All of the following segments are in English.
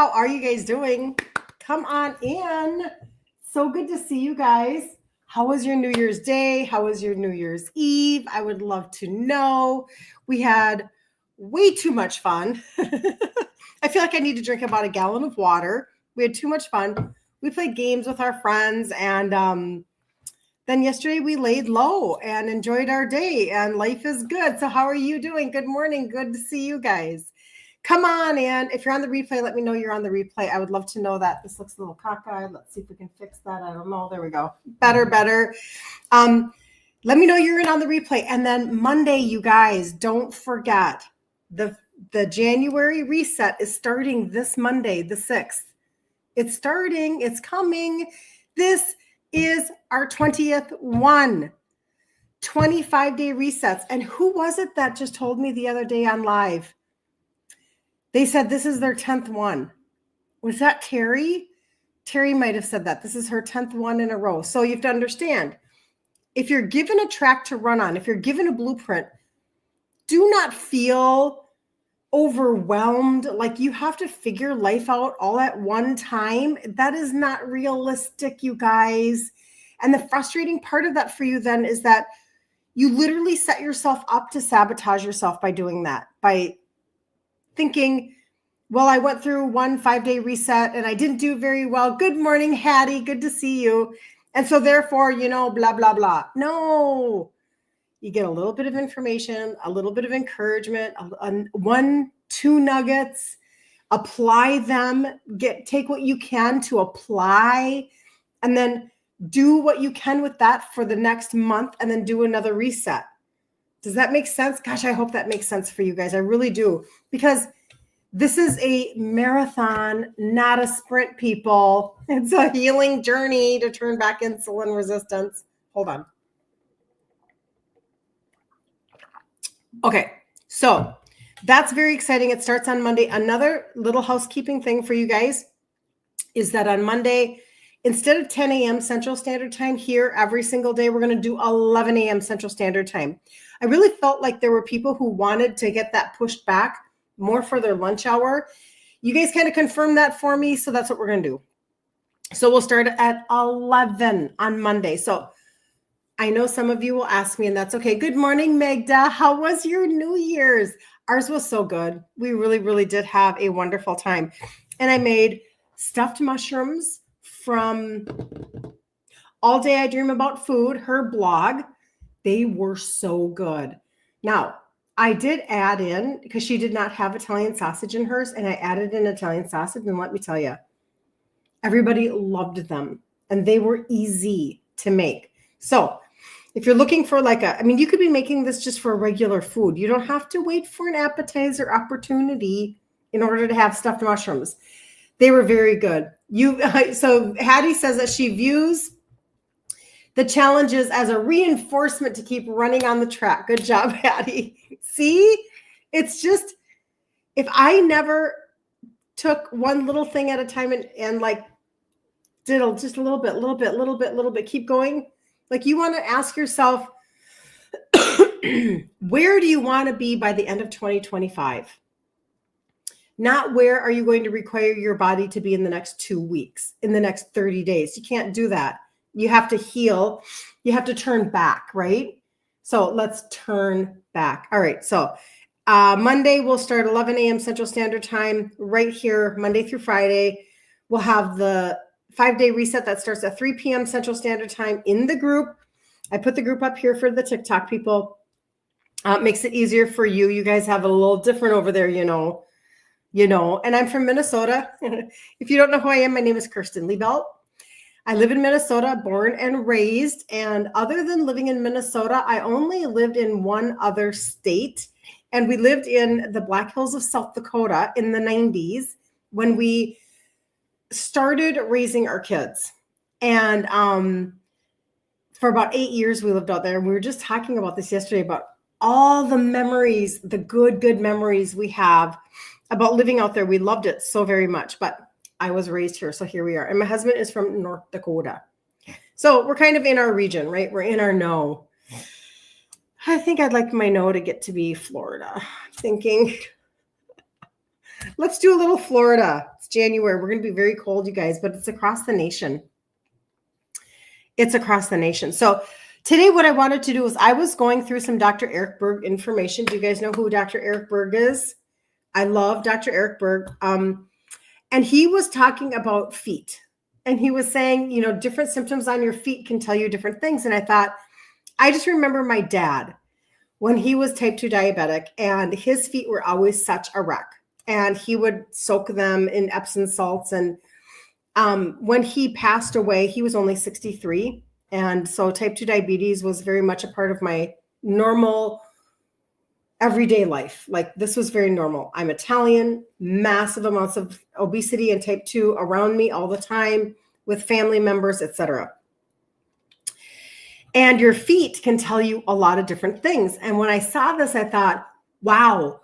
How are you guys doing? Come on in. So good to see you guys. How was your New Year's Day? How was your New Year's Eve? I would love to know. We had way too much fun. I feel like I need to drink about a gallon of water. We had too much fun. We played games with our friends, and then yesterday we laid low and enjoyed our day, and life is good. So how are you doing? Good morning. Good to see you guys. Come on in. If you're on the replay, let me know you're on the replay. I would love to know that. This looks a little cockeyed. Let's see if we can fix that. I don't know. There we go. Better. Let me know you're in on the replay. And then Monday, you guys, don't forget the January reset is starting this Monday, the 6th. It's starting. It's coming. This is our 20th one. 25-day resets. And who was it that just told me the other day on live? They said this is their 10th one. Was that Terry? Terry might have said that. This is her 10th one in a row. So you have to understand, if you're given a track to run on, if you're given a blueprint, do not feel overwhelmed, like you have to figure life out all at one time. That is not realistic, you guys. And the frustrating part of that for you then is that you literally set yourself up to sabotage yourself by doing that, by thinking, well, I went through one 5-day reset and I didn't do very well. Good morning, Hattie. Good to see you. And so therefore, blah, blah, blah. No, you get a little bit of information, a little bit of encouragement, 1-2 nuggets, apply them, take what you can to apply, and then do what you can with that for the next month, and then do another reset. Does that make sense? Gosh, I hope that makes sense for you guys. I really do, because this is a marathon, not a sprint, people. It's a healing journey to turn back insulin resistance. Hold on. Okay, so that's very exciting. It starts on Monday. Another little housekeeping thing for you guys is that on Monday, instead of 10 a.m. Central Standard Time here every single day, we're going to do 11 a.m. Central Standard Time. I really felt like there were people who wanted to get that pushed back more for their lunch hour. You guys kind of confirmed that for me, so that's what we're going to do. So we'll start at 11 on Monday. So I know some of you will ask me, and that's okay. Good morning, Magda. How was your New Year's? Ours was so good. We really, really did have a wonderful time. And I made stuffed mushrooms from All Day I Dream About Food, her blog. They were so good. Now, I did add in, because she did not have Italian sausage in hers, and I added in Italian sausage, and let me tell you, everybody loved them, and they were easy to make. So if you're looking for you could be making this just for regular food. You don't have to wait for an appetizer opportunity in order to have stuffed mushrooms. They were very good. So Hattie says that she views the challenges as a reinforcement to keep running on the track. Good job, Hattie. See, it's just, if I never took one little thing at a time and did just a little bit, keep going. Like, you want to ask yourself, where do you want to be by the end of 2025? Not where are you going to require your body to be in the next 2 weeks, in the next 30 days. You can't do that. You have to heal. You have to turn back, right? So let's turn back. All right. So Monday, we'll start 11 a.m. Central Standard Time right here, Monday through Friday. We'll have the 5-day reset that starts at 3 p.m. Central Standard Time in the group. I put the group up here for the TikTok people. Makes it easier for you. You guys have it a little different over there, and I'm from Minnesota. If you don't know who I am, my name is Kirsten Liebelt. I live in Minnesota, born and raised. And other than living in Minnesota, I only lived in one other state. And we lived in the Black Hills of South Dakota in the 90s when we started raising our kids. And for about 8 years, we lived out there. And we were just talking about this yesterday, about all the memories, the good memories we have about living out there. We loved it so very much, but I was raised here. So here we are. And my husband is from North Dakota. So we're kind of in our region, right? We're in our no. I think I'd like my no to get to be Florida. I'm thinking Let's do a little Florida. It's January. We're going to be very cold, you guys, but it's across the nation. It's across the nation. So today what I wanted to do is I was going through some Dr. Eric Berg information. Do you guys know who Dr. Eric Berg is? I love Dr. Eric Berg. And he was talking about feet. And he was saying, you know, different symptoms on your feet can tell you different things. And I thought, I just remember my dad when he was type 2 diabetic and his feet were always such a wreck. And he would soak them in Epsom salts. And when he passed away, he was only 63. And so type 2 diabetes was very much a part of my normal everyday life. Like this was very normal. I'm Italian, massive amounts of obesity and type 2 around me all the time with family members, etc. And your feet can tell you a lot of different things. And when I saw this, I thought, wow,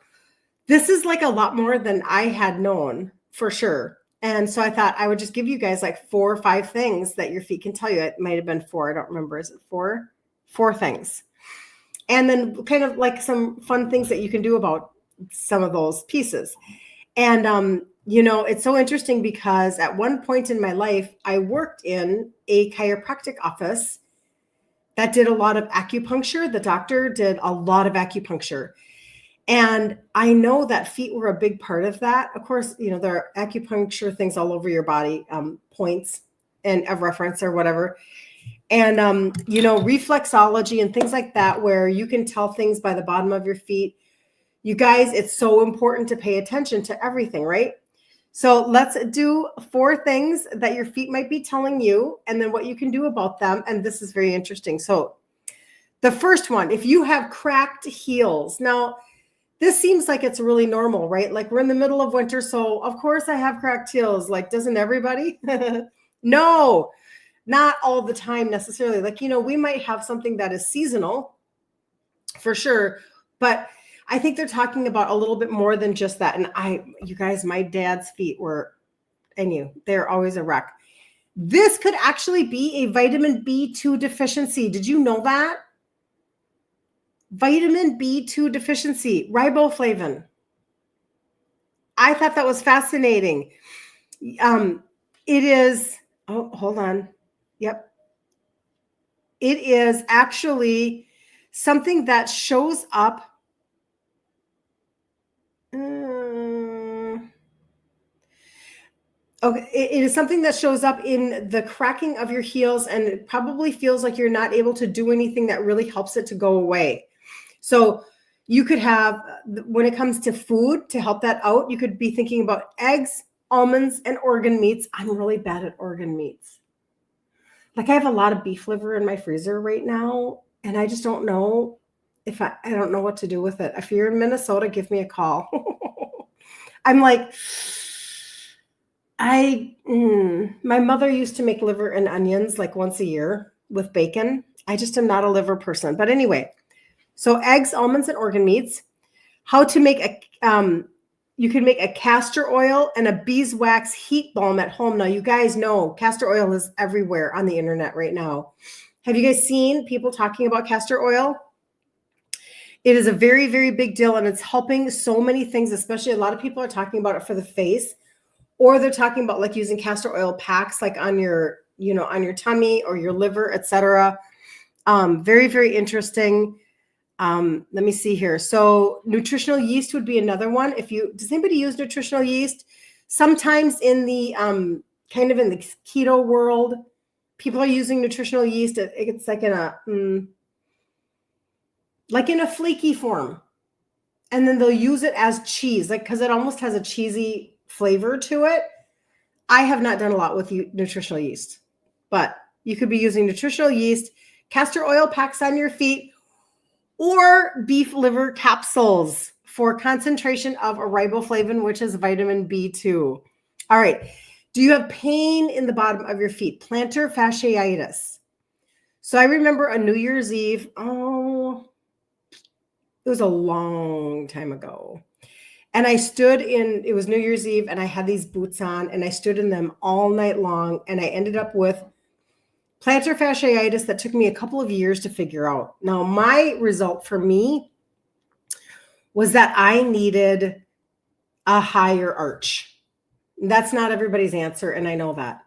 this is like a lot more than I had known for sure. And so I thought I would just give you guys like 4 or 5 things that your feet can tell you. It might have been 4. I don't remember. Is it 4? 4 things. And then kind of like some fun things that you can do about some of those pieces. And, you know, it's so interesting because at one point in my life, I worked in a chiropractic office that did a lot of acupuncture. The doctor did a lot of acupuncture. And I know that feet were a big part of that. Of course, you know, there are acupuncture things all over your body, points and of reference or whatever. And, you know, reflexology and things like that, where you can tell things by the bottom of your feet. You guys, it's so important to pay attention to everything, right? So let's do 4 things that your feet might be telling you and then what you can do about them. And this is very interesting. So the first one, if you have cracked heels. Now, this seems like it's really normal, right? Like we're in the middle of winter. So of course I have cracked heels. Like, doesn't everybody? No, not all the time necessarily. Like, you know, we might have something that is seasonal for sure. But I think they're talking about a little bit more than just that. And you guys, my dad's feet were, they're always a wreck. This could actually be a vitamin B2 deficiency. Did you know that? Vitamin B2 deficiency, riboflavin. I thought that was fascinating. It is, oh, hold on. Yep. It is actually something that shows up. Okay, it is something that shows up in the cracking of your heels, and it probably feels like you're not able to do anything that really helps it to go away. So you could have, when it comes to food, to help that out, you could be thinking about eggs, almonds, and organ meats. I'm really bad at organ meats. Like I have a lot of beef liver in my freezer right now, and I just don't know if I don't know what to do with it. If you're in Minnesota, give me a call. I'm like, my mother used to make liver and onions like once a year with bacon. I just am not a liver person. But anyway, so eggs, almonds, and organ meats. How to make you can make a castor oil and a beeswax heat balm at home. Now, you guys know castor oil is everywhere on the internet right now. Have you guys seen people talking about castor oil? It is a very, very big deal, and it's helping so many things, especially a lot of people are talking about it for the face, or they're talking about like using castor oil packs like on your, on your tummy or your liver, etc. Very, very interesting. Let me see here. So nutritional yeast would be another one. Does anybody use nutritional yeast? Sometimes in the kind of in the keto world, people are using nutritional yeast. It's like in a flaky form. And then they'll use it as cheese, like, because it almost has a cheesy flavor to it. I have not done a lot with nutritional yeast, but you could be using nutritional yeast, castor oil packs on your feet, or beef liver capsules for concentration of a riboflavin, which is vitamin B2. All right. Do you have pain in the bottom of your feet? Plantar fasciitis. So I remember a New Year's Eve. It was a long time ago. And it was New Year's Eve, and I had these boots on, and I stood in them all night long, and I ended up with plantar fasciitis that took me a couple of years to figure out. Now, my result for me was that I needed a higher arch. That's not everybody's answer, and I know that.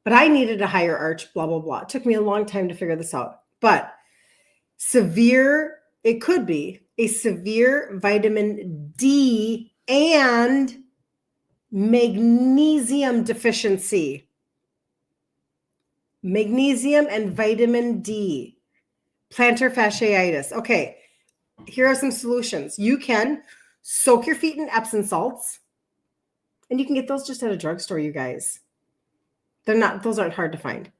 But I needed a higher arch, blah, blah, blah. It took me a long time to figure this out. But it could be a severe vitamin D and magnesium deficiency. Magnesium and vitamin D. Plantar fasciitis. Okay, here are some solutions. You can soak your feet in Epsom salts, and you can get those just at a drugstore, you guys. Those aren't hard to find.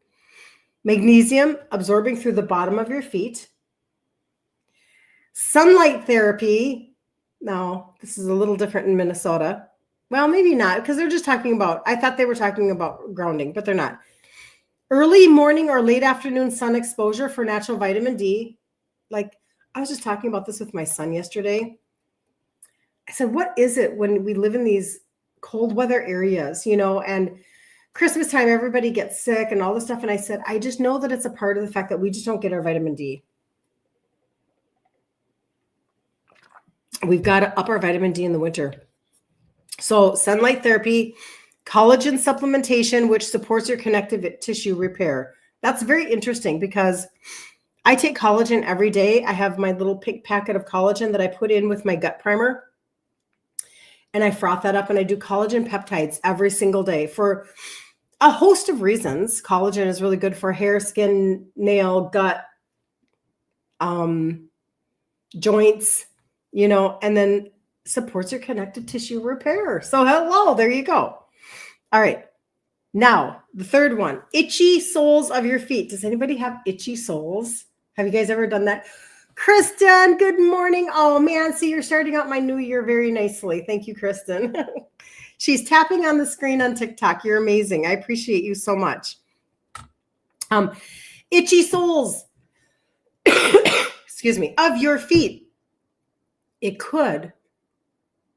Magnesium absorbing through the bottom of your feet. Sunlight therapy. No, this is a little different in Minnesota. Well, maybe not, because they're just talking about, I thought they were talking about grounding, but they're not. Early morning or late afternoon sun exposure for natural vitamin D. Like, I was just talking about this with my son yesterday. I said, what is it when we live in these cold weather areas, and Christmas time, everybody gets sick and all this stuff. And I said, I just know that it's a part of the fact that we just don't get our vitamin D. We've got to up our vitamin D in the winter. So sunlight therapy, collagen supplementation, which supports your connective tissue repair. That's very interesting because I take collagen every day. I have my little pink packet of collagen that I put in with my gut primer. And I froth that up and I do collagen peptides every single day for a host of reasons. Collagen is really good for hair, skin, nail, gut, joints, and then supports your connective tissue repair. So hello, there you go. All right. Now, the third one, itchy soles of your feet. Does anybody have itchy soles? Have you guys ever done that? Kristen, good morning. Oh man, see, you're starting out my new year very nicely. Thank you, Kristen. She's tapping on the screen on TikTok. You're amazing. I appreciate you so much. Itchy soles, excuse me, of your feet. It could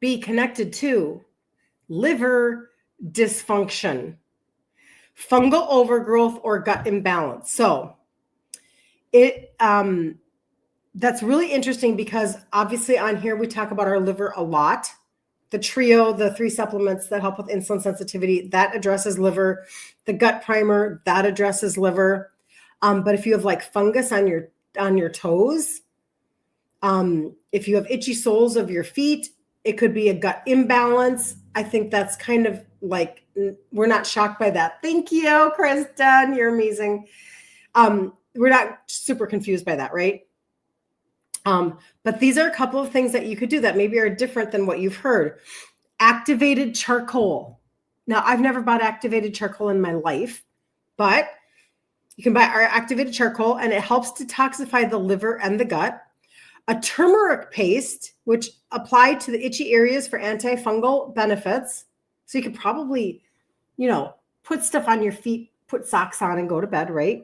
be connected to liver dysfunction, fungal overgrowth, or gut imbalance. So that's really interesting because obviously on here we talk about our liver a lot. The trio, the 3 supplements that help with insulin sensitivity, that addresses liver. The gut primer, that addresses liver. But if you have like fungus on your toes, if you have itchy soles of your feet, it could be a gut imbalance. I think that's kind of like, we're not shocked by that. Thank you, Kristen. You're amazing. We're not super confused by that, right? But these are a couple of things that you could do that maybe are different than what you've heard. Activated charcoal. Now, I've never bought activated charcoal in my life, but you can buy our activated charcoal and it helps detoxify the liver and the gut. A turmeric paste, which applied to the itchy areas for antifungal benefits. So you could probably, put stuff on your feet, put socks on and go to bed, right?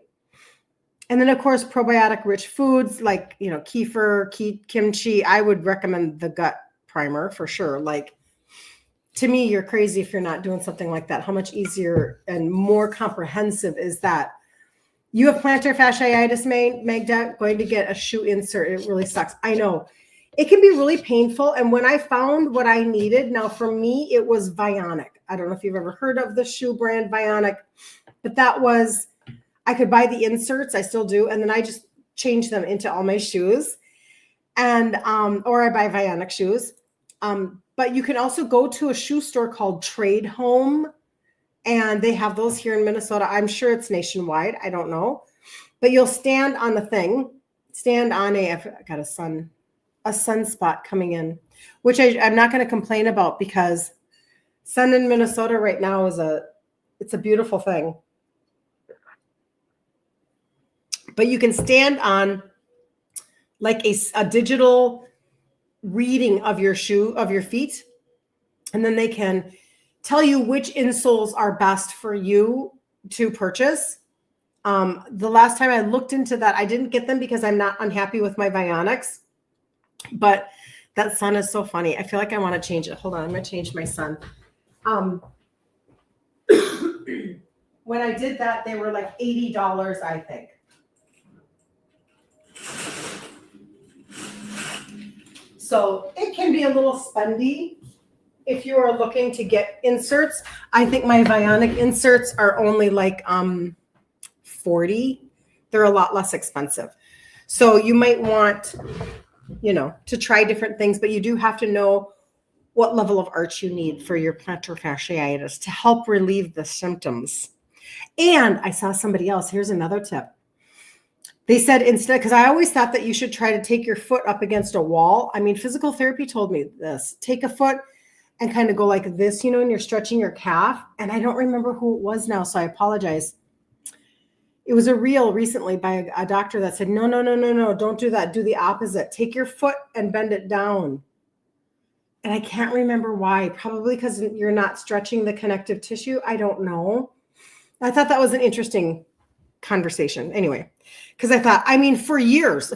And then, of course, probiotic-rich foods like, kefir, kimchi. I would recommend the gut primer for sure. Like, to me, you're crazy if you're not doing something like that. How much easier and more comprehensive is that? You have plantar fasciitis, Magda, going to get a shoe insert. It really sucks. I know. It can be really painful. And when I found what I needed, now for me, it was Vionic. I don't know if you've ever heard of the shoe brand Vionic, but that was... I could buy the inserts, I still do, and then I just change them into all my shoes, and or I buy Vionic shoes. But you can also go to a shoe store called Trade Home, and they have those here in Minnesota. I'm sure it's nationwide. I don't know, but you'll stand on the thing, I've got a sunspot coming in, which I'm not going to complain about because sun in Minnesota right now it's a beautiful thing. But you can stand on like a digital reading of your feet, and then they can tell you which insoles are best for you to purchase. The last time I looked into that, I didn't get them because I'm not unhappy with my Vionics, but that sun is so funny. I feel like I want to change it. Hold on, I'm going to change my sun. When I did that, they were like $80, I think. So it can be a little spendy, if you are looking to get inserts, I think my Vionic inserts are only like 40. They're a lot less expensive. So you might want, to try different things, but you do have to know what level of arch you need for your plantar fasciitis to help relieve the symptoms. And I saw somebody else. Here's another tip. They said instead, because I always thought that you should try to take your foot up against a wall. I mean, physical therapy told me this. Take a foot and kind of go like this, and you're stretching your calf. And I don't remember who it was now, so I apologize. It was a reel recently by a doctor that said, no, don't do that. Do the opposite. Take your foot and bend it down. And I can't remember why. Probably because you're not stretching the connective tissue. I don't know. I thought that was an interesting conversation. Anyway, because I thought, for years,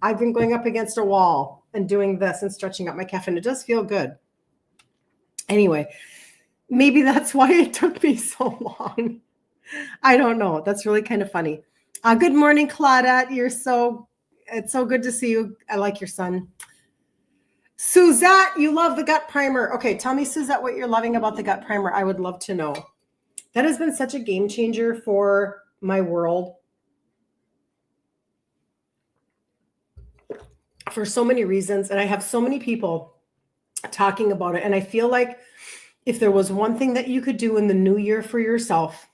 I've been going up against a wall and doing this and stretching up my calf, and it does feel good. Anyway, maybe that's why it took me so long. I don't know. That's really kind of funny. Good morning, Claudette. It's so good to see you. I like your son. Suzette, you love the gut primer. Okay, tell me, Suzette, what you're loving about the gut primer. I would love to know. That has been such a game changer for my world for so many reasons. And I have so many people talking about it. And I feel like if there was one thing that you could do in the new year for yourself,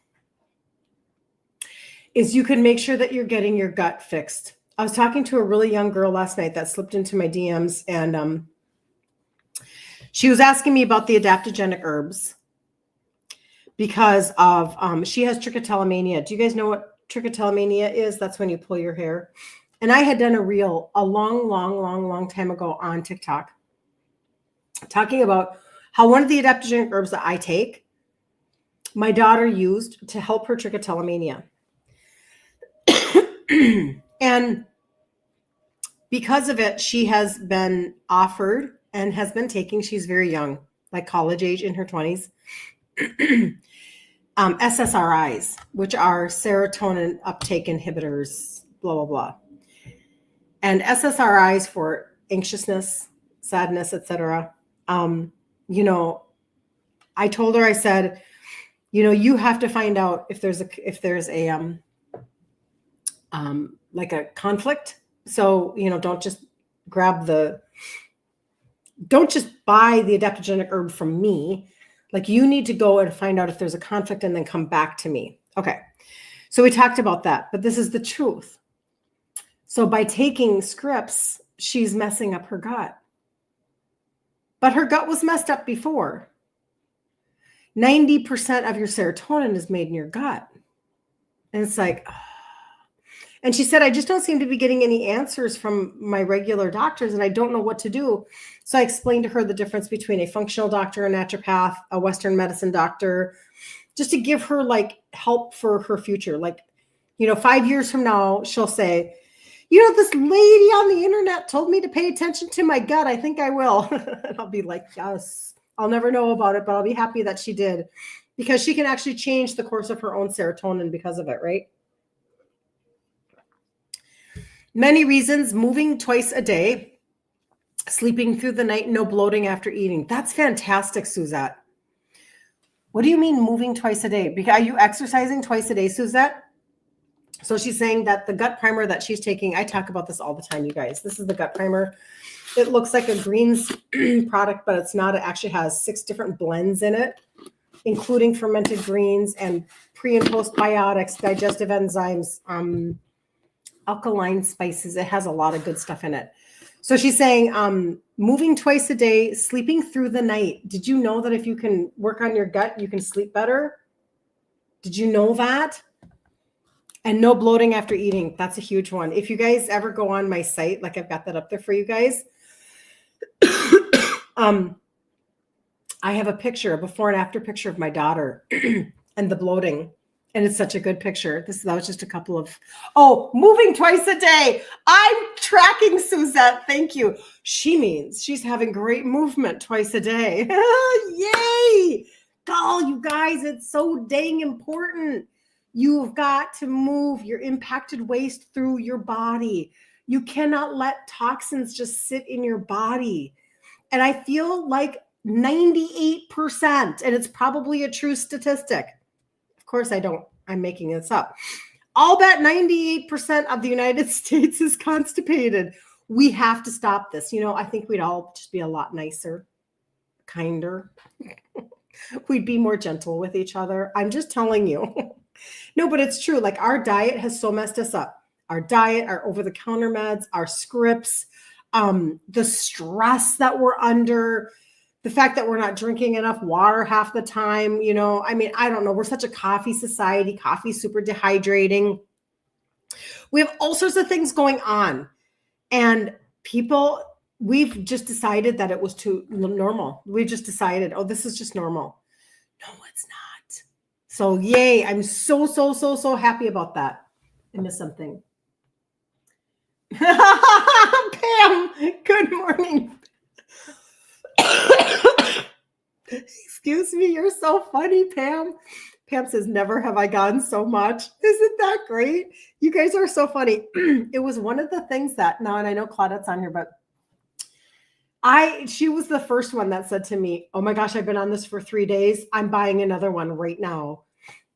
is you can make sure that you're getting your gut fixed. I was talking to a really young girl last night that slipped into my DMs, and she was asking me about the adaptogenic herbs because of she has trichotillomania. Do you guys know what trichotillomania is? That's when you pull your hair. And I had done a reel a long time ago on TikTok talking about how one of the adaptogenic herbs that I take, my daughter used to help her trichotillomania. And because of it, she has been offered and has been taking, she's very young, like college age, in her 20s, SSRIs, which are serotonin uptake inhibitors, blah, blah, blah. And SSRIs for anxiousness, sadness, etc. I told her, I said, you have to find out if there's a like a conflict. So, don't just buy the adaptogenic herb from me. Like, you need to go and find out if there's a conflict and then come back to me. Okay. So we talked about that, but this is the truth. So by taking scripts, she's messing up her gut. But her gut was messed up before. 90% of your serotonin is made in your gut. And it's like, and she said, I just don't seem to be getting any answers from my regular doctors, and I don't know what to do. So I explained to her the difference between a functional doctor, a naturopath, a Western medicine doctor, just to give her like help for her future. Like, 5 years from now, she'll say, this lady on the internet told me to pay attention to my gut. I think I will. And I'll be like, yes, I'll never know about it, but I'll be happy that she did, because she can actually change the course of her own serotonin because of it, right? Many reasons: moving twice a day, sleeping through the night, no bloating after eating. That's fantastic, Suzette. What do you mean moving twice a day? Are you exercising twice a day, Suzette? So she's saying that the gut primer that she's taking, I talk about this all the time, you guys. This is the gut primer. It looks like a greens product, but it's not. It actually has 6 different blends in it, including fermented greens and pre and postbiotics, digestive enzymes, alkaline spices. It has a lot of good stuff in it. So she's saying moving twice a day, sleeping through the night. Did you know that if you can work on your gut, you can sleep better? Did you know that? And no bloating after eating. That's a huge one. If you guys ever go on my site, like I've got that up there for you guys, I have a picture, a before and after picture of my daughter and the bloating. And it's such a good picture. That was just a couple of, moving twice a day. I'm tracking Suzette. Thank you. She means she's having great movement twice a day. Yay. You guys, it's so dang important. You've got to move your impacted waste through your body. You cannot let toxins just sit in your body. And I feel like 98%, and it's probably a true statistic. Of course, I'm making this up. I'll bet 98% of the United States is constipated. We have to stop this. I think we'd all just be a lot nicer, kinder. We'd be more gentle with each other. I'm just telling you. No, but it's true. Like, our diet has so messed us up. Our diet, our over-the-counter meds, our scripts, the stress that we're under, the fact that we're not drinking enough water half the time. I don't know. We're such a coffee society. Coffee's super dehydrating. We have all sorts of things going on. And we've just decided that it was too normal. We just decided, oh, this is just normal. No, it's not. So yay. I'm so happy about that. I missed something. Pam, good morning. Excuse me, you're so funny, Pam. Pam says, never have I gone so much. Isn't that great? You guys are so funny. It was one of the things that, now, and I know Claudette's on here, but she was the first one that said to me, oh my gosh, I've been on this for 3 days. I'm buying another one right now,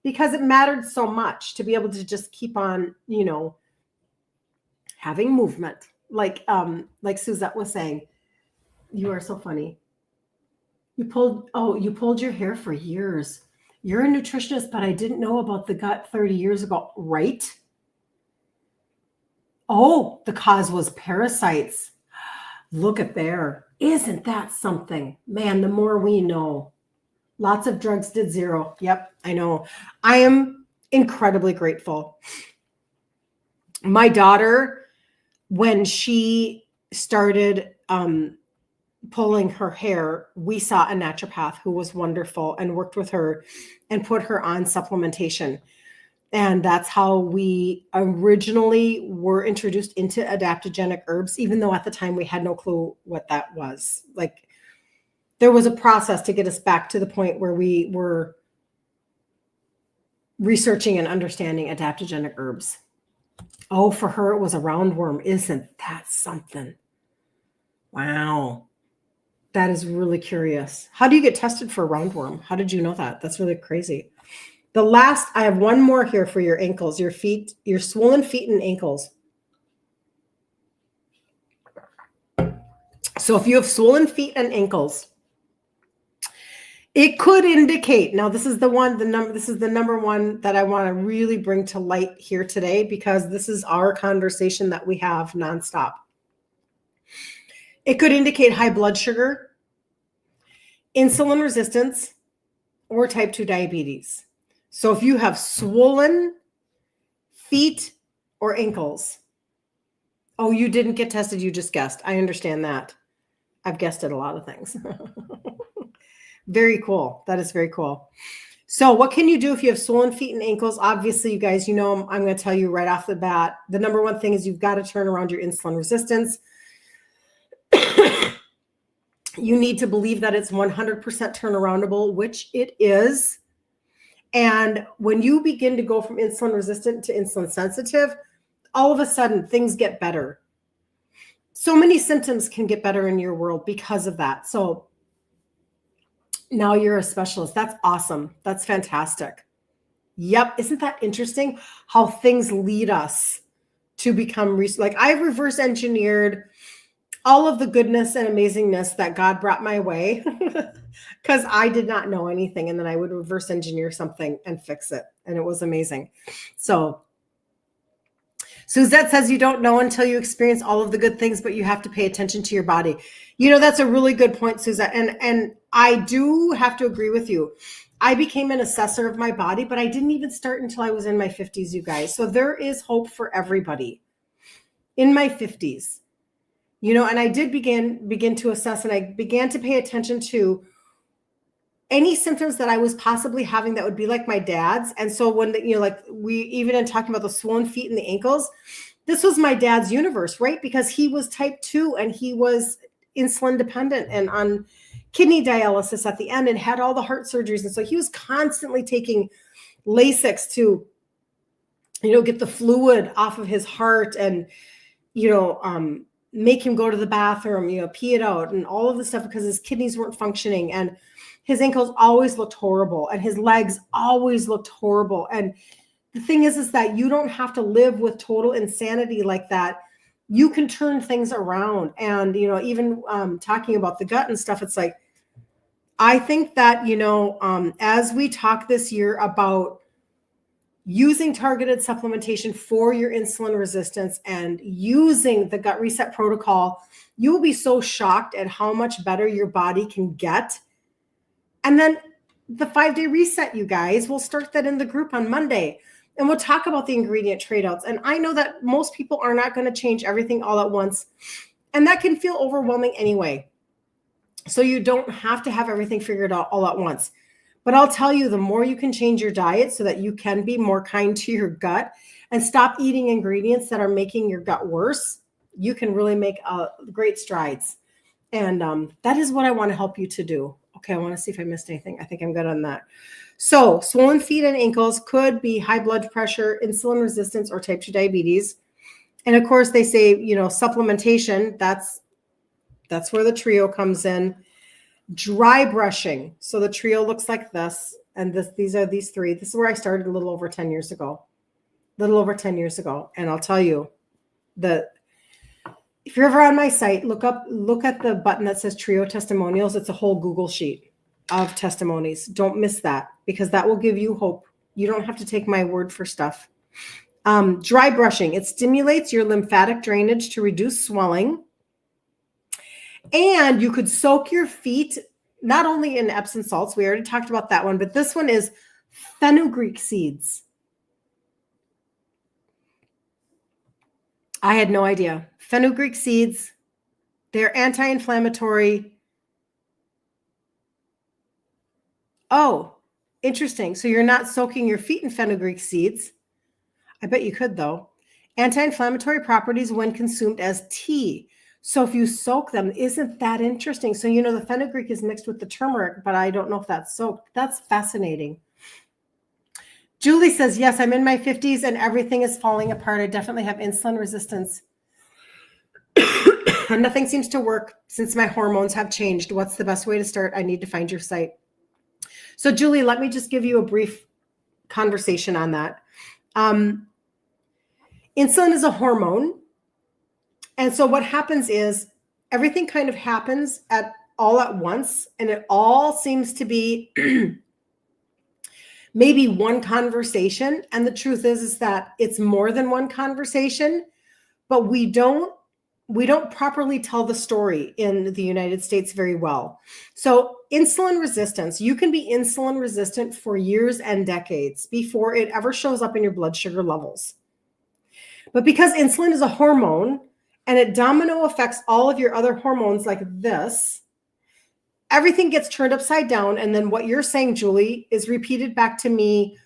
because it mattered so much to be able to just keep on, having movement. Like Suzette was saying, you are so funny. You pulled your hair for years. You're a nutritionist, but I didn't know about the gut 30 years ago, right? Oh, the cause was parasites. Look at there. Isn't that something? Man, the more we know. Lots of drugs did zero. Yep, I know. I am incredibly grateful. My daughter, when she started pulling her hair, we saw a naturopath who was wonderful and worked with her and put her on supplementation. And that's how we originally were introduced into adaptogenic herbs, even though at the time we had no clue what that was. Like, there was a process to get us back to the point where we were researching and understanding adaptogenic herbs. Oh, for her, it was a roundworm. Isn't that something? Wow. That is really curious. How do you get tested for a roundworm? How did you know that? That's really crazy. I have one more here for your ankles, your feet, your swollen feet and ankles. So if you have swollen feet and ankles, it could indicate, now this is the number one that I want to really bring to light here today, because this is our conversation that we have nonstop. It could indicate high blood sugar, insulin resistance, or type 2 diabetes. So if you have swollen feet or ankles, oh, you didn't get tested, you just guessed. I understand that. I've guessed at a lot of things. Very cool. That is very cool. So what can you do if you have swollen feet and ankles? Obviously, you guys, I'm going to tell you right off the bat, the number one thing is you've got to turn around your insulin resistance. You need to believe that it's 100% turnaroundable, which it is. And when you begin to go from insulin resistant to insulin sensitive, all of a sudden things get better. So many symptoms can get better in your world because of that. So now you're a specialist. That's awesome. That's fantastic. Yep. Isn't that interesting how things lead us to become like I've reverse engineered all of the goodness and amazingness that God brought my way because I did not know anything. And then I would reverse engineer something and fix it. And it was amazing. So Suzette says you don't know until you experience all of the good things, but you have to pay attention to your body. That's a really good point, Suzette. And I do have to agree with you. I became an assessor of my body, but I didn't even start until I was in my 50s, you guys. So there is hope for everybody in my 50s. And I did begin to assess, and I began to pay attention to any symptoms that I was possibly having that would be like my dad's. And so when, we even in talking about the swollen feet and the ankles, this was my dad's universe, right? Because he was type 2 and he was insulin dependent and on kidney dialysis at the end and had all the heart surgeries. And so he was constantly taking Lasix to, get the fluid off of his heart. And make him go to the bathroom, pee it out and all of this stuff because his kidneys weren't functioning and his ankles always looked horrible and his legs always looked horrible. And the thing is that you don't have to live with total insanity like that. You can turn things around. And, even talking about the gut and stuff, it's like, I think that, as we talk this year about using targeted supplementation for your insulin resistance and using the gut reset protocol, you will be so shocked at how much better your body can get. And then the 5-day reset, you guys, we'll start that in the group on Monday. And we'll talk about the ingredient trade-outs. And I know that most people are not going to change everything all at once. And that can feel overwhelming anyway. So you don't have to have everything figured out all at once. But I'll tell you, the more you can change your diet so that you can be more kind to your gut and stop eating ingredients that are making your gut worse, you can really make great strides. And that is what I want to help you to do. Okay, I want to see if I missed anything. I think I'm good on that. So swollen feet and ankles could be high blood pressure, insulin resistance, or type 2 diabetes. And of course, they say, supplementation, that's where the trio comes in. Dry brushing. So the trio looks like this. And these are these three. This is where I started a little over 10 years ago. And I'll tell you that if you're ever on my site, look at the button that says Trio Testimonials. It's a whole Google sheet of testimonies. Don't miss that because that will give you hope. You don't have to take my word for stuff. Dry brushing. It stimulates your lymphatic drainage to reduce swelling. And you could soak your feet, not only in Epsom salts, we already talked about that one, but this one is fenugreek seeds. I had no idea. Fenugreek seeds, they're anti-inflammatory. Oh, interesting. So you're not soaking your feet in fenugreek seeds. I bet you could, though. Anti-inflammatory properties when consumed as tea. So if you soak them, isn't that interesting? So, the fenugreek is mixed with the turmeric, but I don't know if that's soaked. That's fascinating. Julie says, yes, I'm in my 50s and everything is falling apart. I definitely have insulin resistance. And nothing seems to work since my hormones have changed. What's the best way to start? I need to find your site. So, Julie, let me just give you a brief conversation on that. Insulin is a hormone. And so what happens is everything kind of happens all at once, and it all seems to be maybe one conversation. And the truth is that it's more than one conversation, but we don't properly tell the story in the United States very well. So insulin resistance, you can be insulin resistant for years and decades before it ever shows up in your blood sugar levels. But because insulin is a hormone, and it domino affects all of your other hormones like this, everything gets turned upside down. And then what you're saying, Julie, is repeated back to me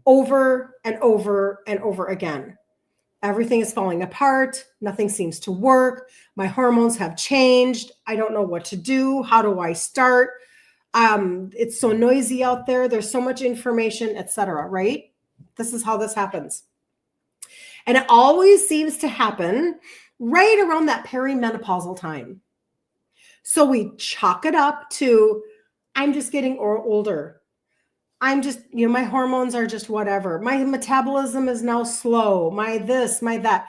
over and over and over again. Everything is falling apart. Nothing seems to work. My hormones have changed. I don't know what to do. How do I start? It's so noisy out there. There's so much information, etc. Right? This is how this happens. And it always seems to happen right around that perimenopausal time. So we chalk it up to, I'm just getting older. I'm just, my hormones are just whatever. My metabolism is now slow. My this, my that.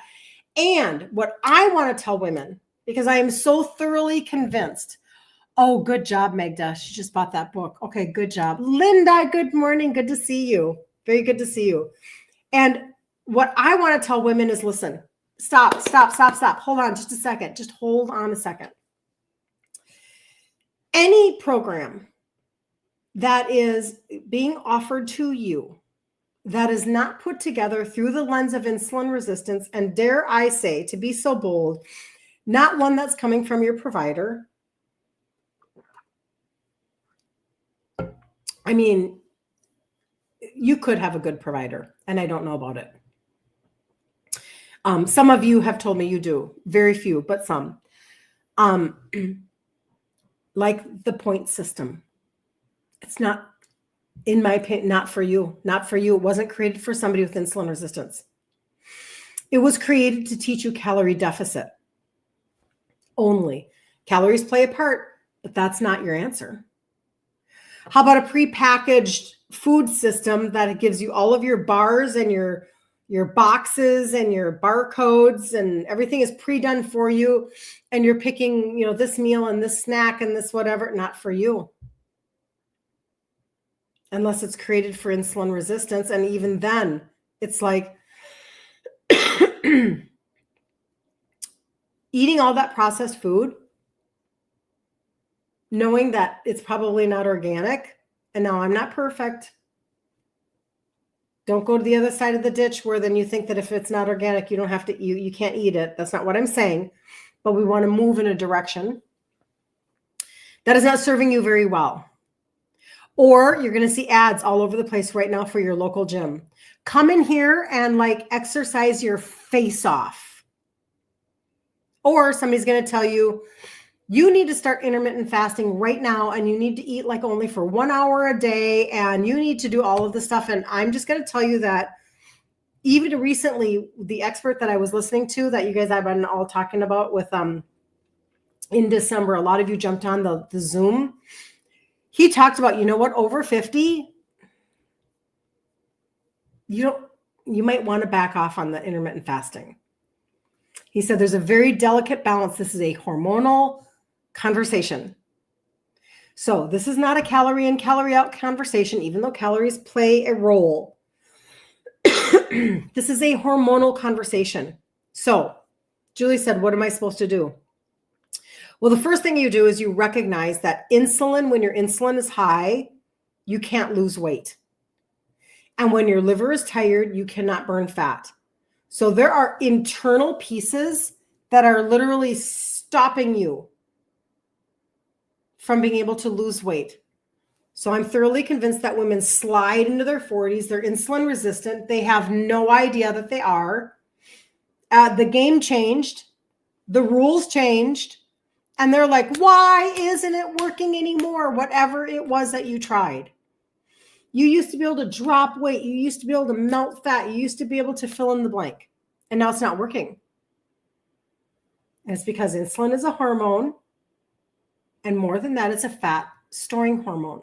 And what I want to tell women, because I am so thoroughly convinced, oh, good job, Magda. She just bought that book. Okay, good job. Linda, good morning. Good to see you. Very good to see you. And what I want to tell women is, listen, stop. Hold on just a second. Just hold on a second. Any program that is being offered to you that is not put together through the lens of insulin resistance, and dare I say, to be so bold, not one that's coming from your provider. I mean, you could have a good provider, and I don't know about it. Some of you have told me you do. Very few, but some. Like the point system. It's not, in my opinion, not for you. Not for you. It wasn't created for somebody with insulin resistance. It was created to teach you calorie deficit only. Calories play a part, but that's not your answer. How about a prepackaged food system that gives you all of your bars and your boxes and your barcodes, and everything is pre-done for you, and you're picking, this meal and this snack and this whatever? Not for you. Unless it's created for insulin resistance. And even then, it's like eating all that processed food, knowing that it's probably not organic. And now I'm not perfect. Don't go to the other side of the ditch where then you think that if it's not organic, you don't have to, you can't eat it. That's not what I'm saying. But we want to move in a direction that is not serving you very well. Or you're going to see ads all over the place right now for your local gym. Come in here and exercise your face off. Or somebody's going to tell you, you need to start intermittent fasting right now, and you need to eat only for 1 hour a day, and you need to do all of this stuff. And I'm just going to tell you that even recently, the expert that I was listening to, that you guys have been all talking about with in December, a lot of you jumped on the Zoom. He talked about, over 50, you might want to back off on the intermittent fasting. He said there's a very delicate balance. This is a hormonal conversation. So this is not a calorie in, calorie out conversation, even though calories play a role. This is a hormonal conversation. So Julie said, what am I supposed to do? Well, the first thing you do is you recognize that insulin, when your insulin is high, you can't lose weight. And when your liver is tired, you cannot burn fat. So there are internal pieces that are literally stopping you from being able to lose weight. So I'm thoroughly convinced that women slide into their 40s. They're insulin resistant. They have no idea that they are. The game changed. The rules changed. And they're like, why isn't it working anymore? Whatever it was that you tried. You used to be able to drop weight. You used to be able to melt fat. You used to be able to fill in the blank. And now it's not working. And it's because insulin is a hormone. And more than that, it's a fat storing hormone.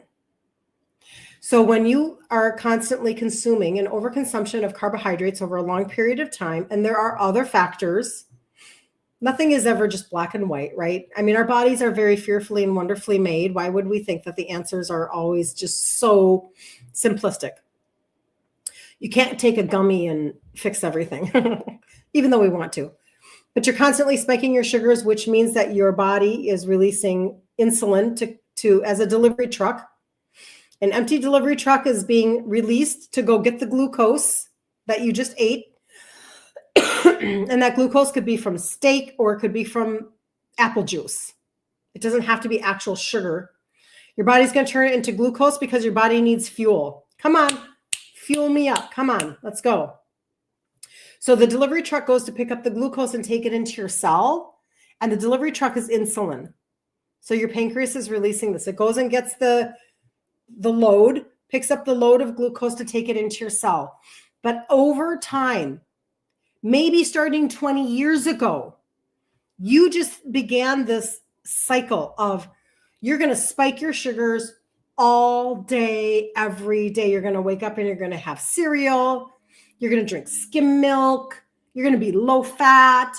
So when you are constantly consuming an overconsumption of carbohydrates over a long period of time, and there are other factors, nothing is ever just black and white, right? I mean, our bodies are very fearfully and wonderfully made. Why would we think that the answers are always just so simplistic? You can't take a gummy and fix everything, even though we want to. But you're constantly spiking your sugars, which means that your body is releasing insulin to as a delivery truck. An empty delivery truck is being released to go get the glucose that you just ate. And that glucose could be from steak, or it could be from apple juice. It doesn't have to be actual sugar. Your body's going to turn it into glucose because your body needs fuel. Come on, fuel me up. Come on, let's go. So the delivery truck goes to pick up the glucose and take it into your cell. And the delivery truck is insulin. So your pancreas is releasing this. It goes and gets the load, picks up the load of glucose to take it into your cell. But over time, maybe starting 20 years ago, you just began this cycle of you're going to spike your sugars all day, every day. You're going to wake up and you're going to have cereal. You're going to drink skim milk. You're going to be low fat.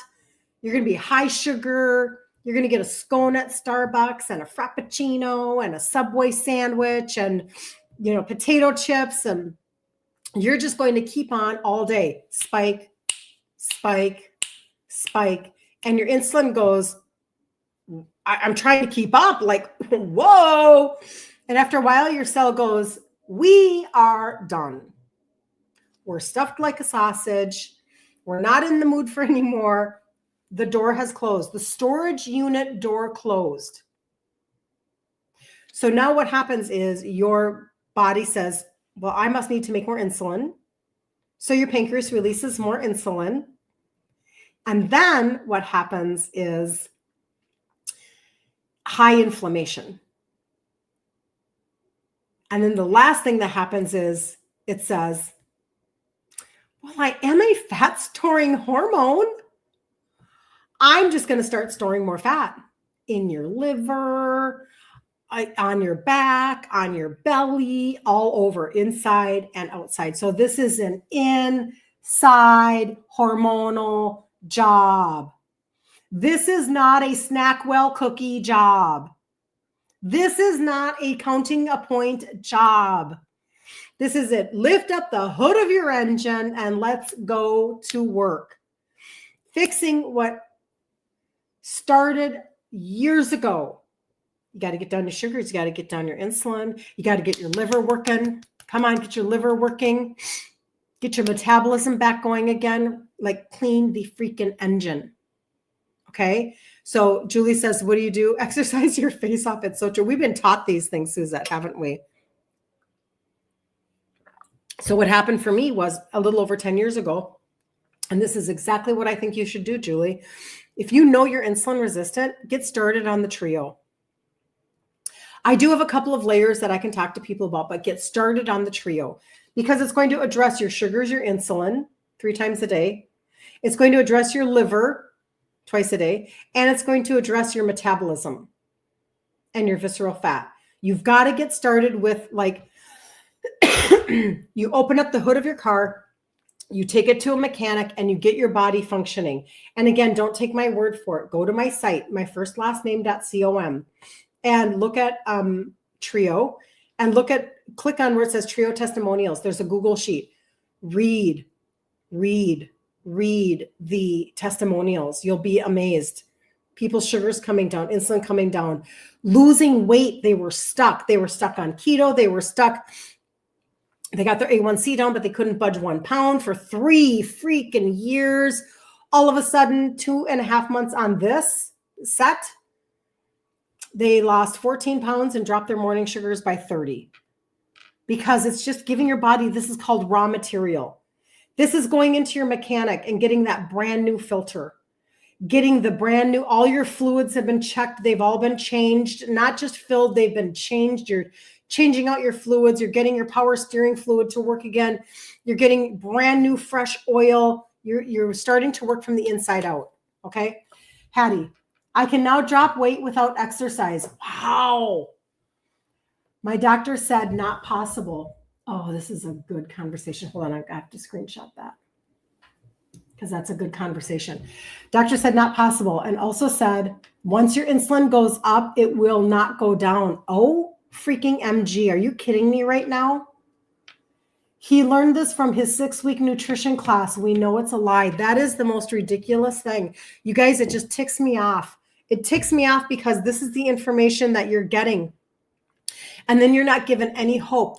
You're going to be high sugar. You're going to get a scone at Starbucks and a Frappuccino and a Subway sandwich and, potato chips. And you're just going to keep on all day. Spike, spike, spike. And your insulin goes, I'm trying to keep up, whoa. And after a while, your cell goes, we are done. We're stuffed like a sausage. We're not in the mood for anymore. The door has closed. The storage unit door closed. So now what happens is your body says, well, I must need to make more insulin. So your pancreas releases more insulin. And then what happens is high inflammation. And then the last thing that happens is it says, Well, I am a fat storing hormone. I'm just going to start storing more fat in your liver, on your back, on your belly, all over, inside and outside. So this is an inside hormonal job. This is not a Snackwell cookie job. This is not a counting a point job. This is it. Lift up the hood of your engine and let's go to work. Fixing what started years ago. You got to get down your sugars. You got to get down your insulin. You got to get your liver working. Come on, get your liver working. Get your metabolism back going again. Like clean the freaking engine. Okay. So Julie says, what do you do? Exercise your face off. It's so true. We've been taught these things, Suzette, haven't we? So what happened for me was a little over 10 years ago. And this is exactly what I think you should do, Julie. If you know you're insulin resistant, get started on the trio. I do have a couple of layers that I can talk to people about, but get started on the trio because it's going to address your sugars, your insulin 3 times a day. It's going to address your liver twice a day, and it's going to address your metabolism and your visceral fat. You've got to get started with like, you open up the hood of your car, you take it to a mechanic and you get your body functioning. And again, don't take my word for it. Go to my site, myfirstlastname.com, and look at Trio and click on where it says Trio testimonials. There's a Google sheet. Read the testimonials. You'll be amazed. People's sugars coming down, insulin coming down, losing weight. They were stuck. They were stuck on keto. They were stuck. They got their A1C down, but they couldn't budge 1 pound for 3 freaking years. All of a sudden, 2.5 months on this set, they lost 14 pounds and dropped their morning sugars by 30. Because it's just giving your body, this is called raw material. This is going into your mechanic and getting that brand new filter, getting the brand new, all your fluids have been checked. They've all been changed, not just filled, they've been changed. You're changing out your fluids. You're getting your power steering fluid to work again. You're getting brand new, fresh oil. You're starting to work from the inside out. Okay. Hattie, I can now drop weight without exercise. Wow. My doctor said not possible. Oh, this is a good conversation. Hold on. I have to screenshot that because that's a good conversation. Doctor said not possible. And also said, once your insulin goes up, it will not go down. Oh, freaking MG. Are you kidding me right now? He learned this from his 6-week nutrition class. We know it's a lie. That is the most ridiculous thing. You guys, it just ticks me off. It ticks me off because this is the information that you're getting. And then you're not given any hope.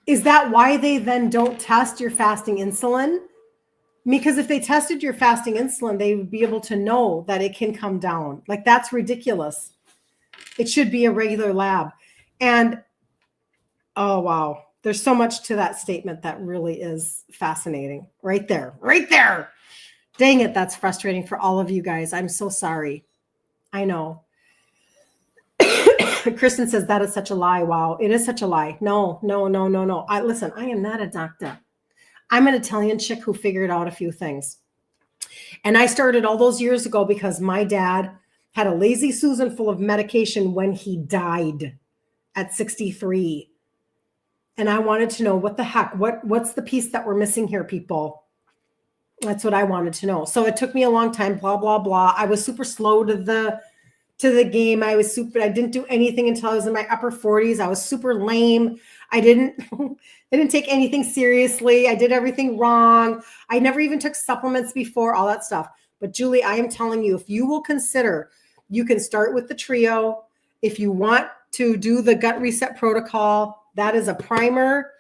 Is that why they then don't test your fasting insulin? Because if they tested your fasting insulin, they would be able to know that it can come down. Like, that's ridiculous. It should be a regular lab. And, oh, wow. There's so much to that statement that really is fascinating. Right there. Right there. Dang it. That's frustrating for all of you guys. I'm so sorry. I know. Kristen says that is such a lie. Wow. It is such a lie. No. Listen, I am not a doctor. I'm an Italian chick who figured out a few things. And I started all those years ago because my dad had a lazy Susan full of medication when he died at 63. And I wanted to know what the heck, what's the piece that we're missing here, people? That's what I wanted to know. So it took me a long time, blah, blah, blah. I was super slow to the game. I didn't do anything until I was in my upper 40s. I was super lame. I didn't take anything seriously. I did everything wrong. I never even took supplements before, all that stuff. But Julie, I am telling you, if you will consider, you can start with the trio. If you want to do the gut reset protocol, that is a primer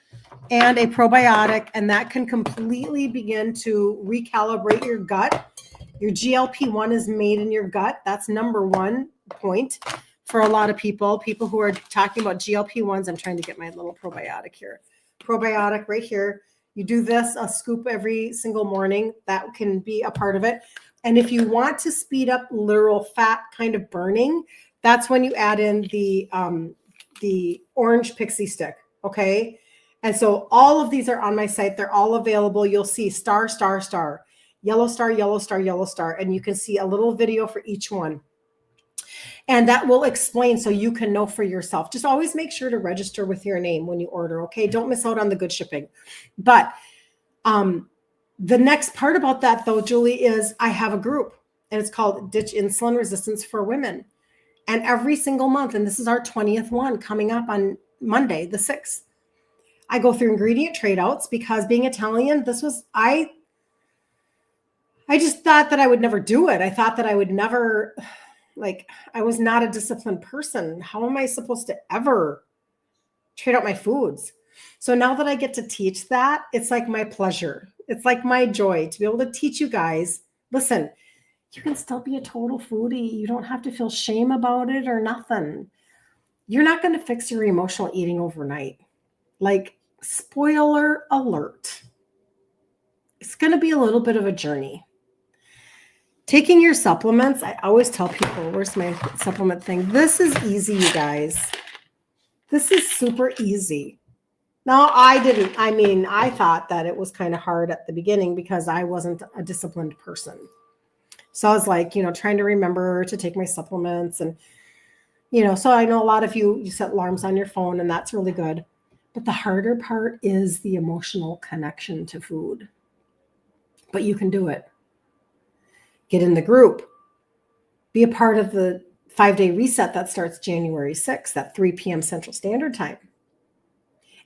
and a probiotic, and that can completely begin to recalibrate your gut. Your GLP-1 is made in your gut. That's number one point for a lot of people who are talking about GLP-1s. I'm trying to get my little probiotic here. Probiotic right here. You do this, a scoop every single morning. That can be a part of it. And if you want to speed up literal fat kind of burning, that's when you add in the orange pixie stick, okay? And so all of these are on my site. They're all available. You'll see star, star, star, yellow star, yellow star, yellow star. And you can see a little video for each one. And that will explain so you can know for yourself. Just always make sure to register with your name when you order, okay? Don't miss out on the good shipping. But the next part about that, though, Julie, is I have a group, and it's called Ditch Insulin Resistance for Women. And every single month, and this is our 20th one coming up on Monday, the 6th, I go through ingredient trade outs because being Italian, I just thought that I would never do it. I thought that I would never, I was not a disciplined person. How am I supposed to ever trade out my foods? So now that I get to teach that, it's like my pleasure. It's like my joy to be able to teach you guys, listen, you can still be a total foodie. You don't have to feel shame about it or nothing. You're not going to fix your emotional eating overnight. Spoiler alert. It's going to be a little bit of a journey. Taking your supplements, I always tell people, where's my supplement thing? This is easy, you guys. This is super easy. Now, I thought that it was kind of hard at the beginning because I wasn't a disciplined person. So I was trying to remember to take my supplements and, so I know a lot of you set alarms on your phone and that's really good. But the harder part is the emotional connection to food. But you can do it. Get in the group. Be a part of the 5-day reset that starts January 6th at 3 p.m. Central Standard Time.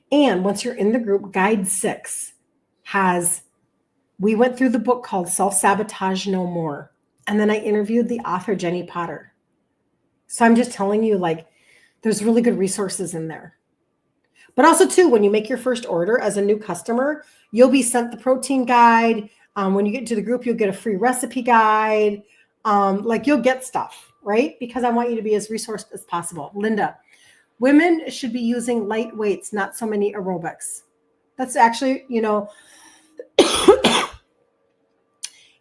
And once you're in the group, Guide 6 we went through the book called Self-Sabotage No More. And then I interviewed the author, Jenny Potter. So I'm just telling you, there's really good resources in there. But also, too, when you make your first order as a new customer, you'll be sent the protein guide. When you get into the group, you'll get a free recipe guide. You'll get stuff, right? Because I want you to be as resourced as possible. Linda, women should be using light weights, not so many aerobics. That's actually,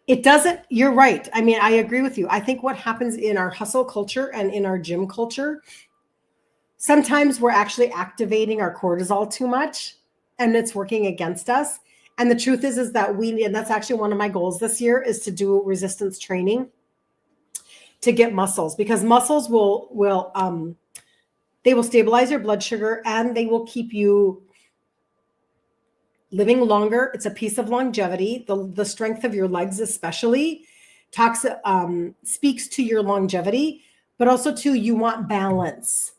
it doesn't, you're right. I agree with you. I think what happens in our hustle culture and in our gym culture, sometimes we're actually activating our cortisol too much and it's working against us. And the truth is that and that's actually one of my goals this year is to do resistance training to get muscles, because muscles they will stabilize your blood sugar and they will keep you living longer. It's a piece of longevity. The strength of your legs especially speaks to your longevity, but also too, you want balance.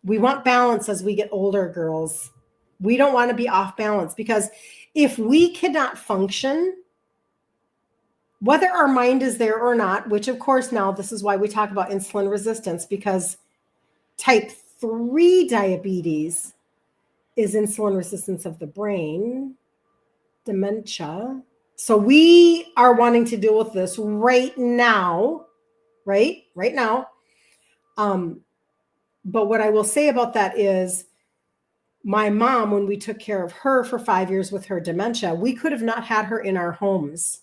We want balance as we get older, girls. We don't want to be off balance, because if we cannot function, whether our mind is there or not, which of course now this is why we talk about insulin resistance, because type 3 diabetes is insulin resistance of the brain, dementia. So we are wanting to deal with this right now, right now. But what I will say about that is my mom, when we took care of her for 5 years with her dementia, we could have not had her in our homes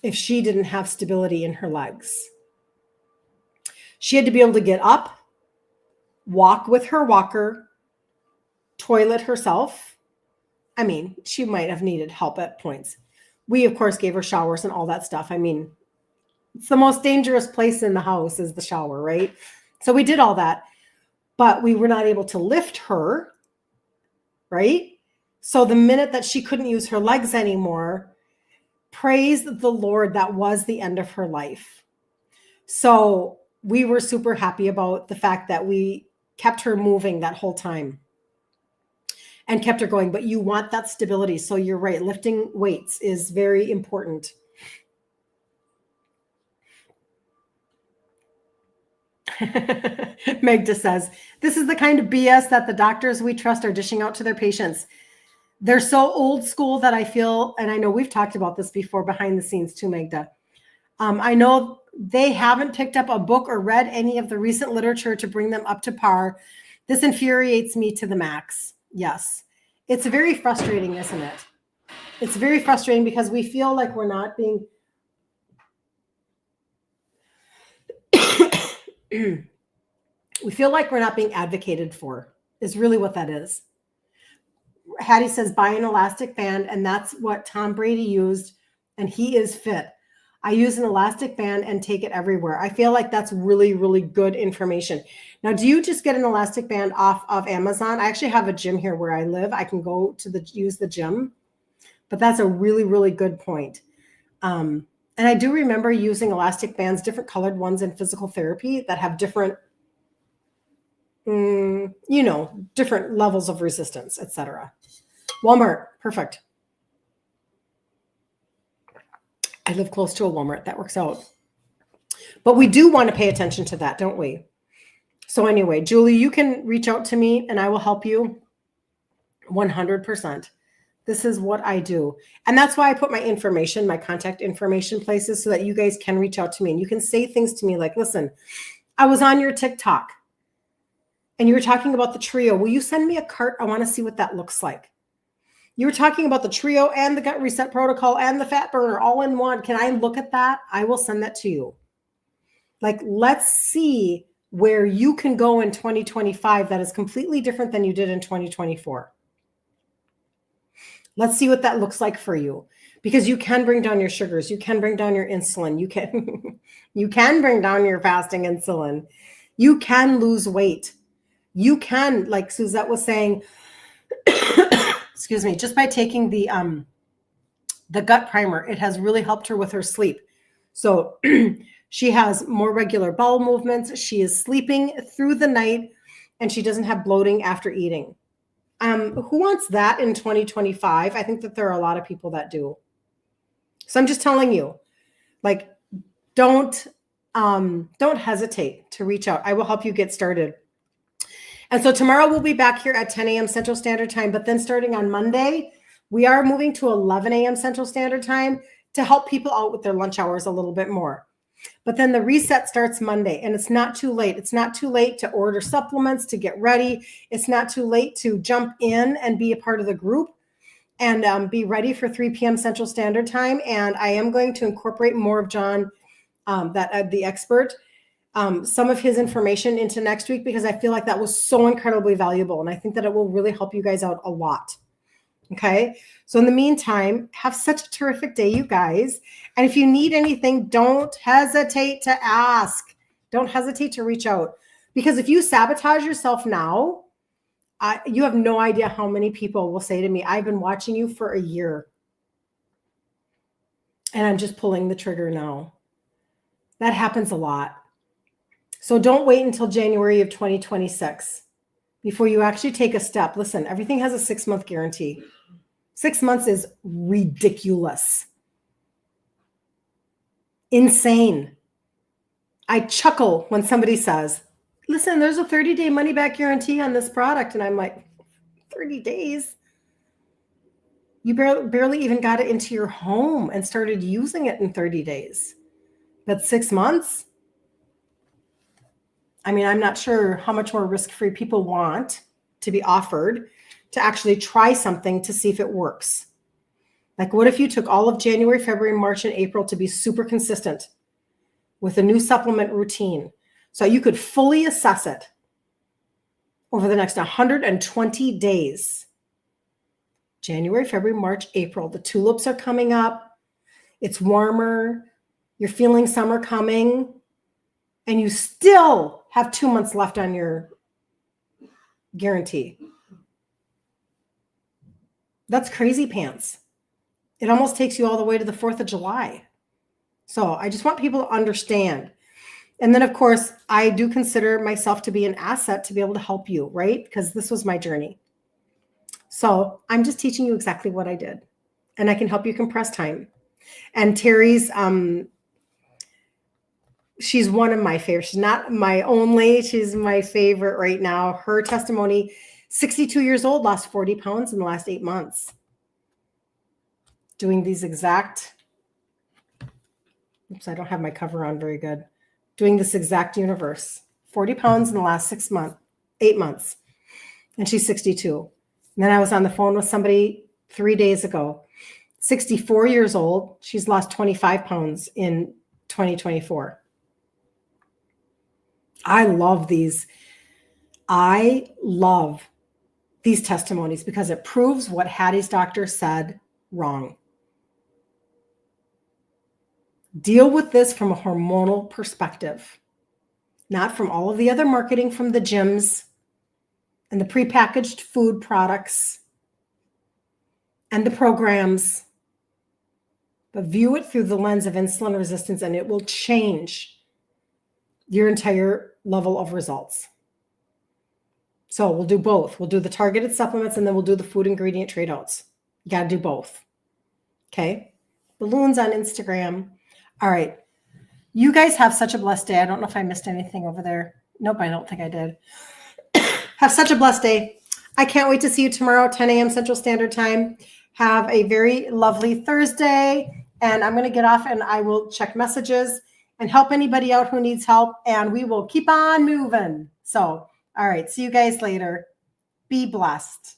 if she didn't have stability in her legs. She had to be able to get up, walk with her walker, toilet herself. She might have needed help at points. We, of course, gave her showers and all that stuff. It's the most dangerous place in the house is the shower, right? So we did all that, but we were not able to lift her, right? So the minute that she couldn't use her legs anymore, praise the Lord, that was the end of her life. So we were super happy about the fact that we kept her moving that whole time and kept her going. But you want that stability. So you're right. Lifting weights is very important. Magda says, this is the kind of BS that the doctors we trust are dishing out to their patients. They're so old school that I feel, and I know we've talked about this before behind the scenes too, Magda. I know they haven't picked up a book or read any of the recent literature to bring them up to par. This infuriates me to the max. Yes. It's very frustrating, isn't it? It's very frustrating because we feel like we're not being we feel like we're not being advocated for. is really what that is. Hattie says, buy an elastic band, and that's what Tom Brady used, and he is fit. I use an elastic band and take it everywhere. I feel like that's really, really good information. Now, do you just get an elastic band off of Amazon? I actually have a gym here where I live. I can go to use the gym, but that's a really, really good point. And I do remember using elastic bands, different colored ones in physical therapy that have different, different levels of resistance, etc. Walmart, perfect. I live close to a Walmart. That works out. But we do want to pay attention to that, don't we? So anyway, Julie, you can reach out to me and I will help you 100%. This is what I do. And that's why I put my information, my contact information places so that you guys can reach out to me and you can say things to me like, listen, I was on your TikTok and you were talking about the trio. Will you send me a cart? I want to see what that looks like. You were talking about the trio and the gut reset protocol and the fat burner all in one. Can I look at that? I will send that to you. Like, let's see where you can go in 2025 that is completely different than you did in 2024. Let's see what that looks like for you, because you can bring down your sugars. You can bring down your insulin. You can bring down your fasting insulin. You can lose weight. You can, like Suzette was saying, excuse me, just by taking the gut primer, it has really helped her with her sleep. So she has more regular bowel movements. She is sleeping through the night and she doesn't have bloating after eating. Who wants that in 2025? I think that there are a lot of people that do. So I'm just telling you, like, don't hesitate to reach out. I will help you get started. And so tomorrow we'll be back here at 10 a.m. Central Standard Time, but then starting on Monday, we are moving to 11 a.m. Central Standard Time to help people out with their lunch hours a little bit more. But then the reset starts Monday, and it's not too late. It's not too late to order supplements, to get ready. It's not too late to jump in and be a part of the group and be ready for 3 p.m. Central Standard Time. And I am going to incorporate more of John, the expert, some of his information into next week, because I feel like that was so incredibly valuable. And I think that it will really help you guys out a lot. Okay. So in the meantime, have such a terrific day, you guys. And if you need anything, don't hesitate to ask. Don't hesitate to reach out, because if you sabotage yourself now, you have no idea how many people will say to me, I've been watching you for a year and I'm just pulling the trigger now. That happens a lot. So don't wait until January of 2026 before you actually take a step. Listen, everything has a 6-month guarantee. 6 months is ridiculous. Insane. I chuckle when somebody says, listen, there's a 30-day money-back guarantee on this product. And I'm like, 30 days? You barely even got it into your home and started using it in 30 days. But 6 months? I mean, I'm not sure how much more risk-free people want to be offered to actually try something to see if it works. Like, what if you took all of January, February, March, and April to be super consistent with a new supplement routine so you could fully assess it over the next 120 days? January, February, March, April. The tulips are coming up. It's warmer. You're feeling summer coming. And you still have 2 months left on your guarantee. That's crazy pants. It almost takes you all the way to the 4th of July. So I just want people to understand. And then, of course, I do consider myself to be an asset to be able to help you, right? Because this was my journey. So I'm just teaching you exactly what I did. And I can help you compress time. And Terry's, she's one of my favorites. She's not my only. She's my favorite right now. Her testimony, 62 years old, lost 40 pounds in the last 8 months. Doing these exact, oops, I don't have my cover on very good. Doing this exact universe, 40 pounds in the last 8 months. And she's 62. And then I was on the phone with somebody 3 days ago, 64 years old. She's lost 25 pounds in 2024. I love these. I love these testimonies because it proves what Hattie's doctor said wrong. Deal with this from a hormonal perspective, not from all of the other marketing from the gyms and the prepackaged food products and the programs, but view it through the lens of insulin resistance, and it will change your entire level of results. So we'll do both. We'll do the targeted supplements, and then we'll do the food ingredient trade outs. You got to do both. Okay. Balloons on Instagram. All right. You guys have such a blessed day. I don't know if I missed anything over there. Nope, I don't think I did. Have such a blessed day. I can't wait to see you tomorrow, 10 a.m. Central Standard Time. Have a very lovely Thursday. And I'm going to get off and I will check messages and help anybody out who needs help. And we will keep on moving. So, all right. See you guys later. Be blessed.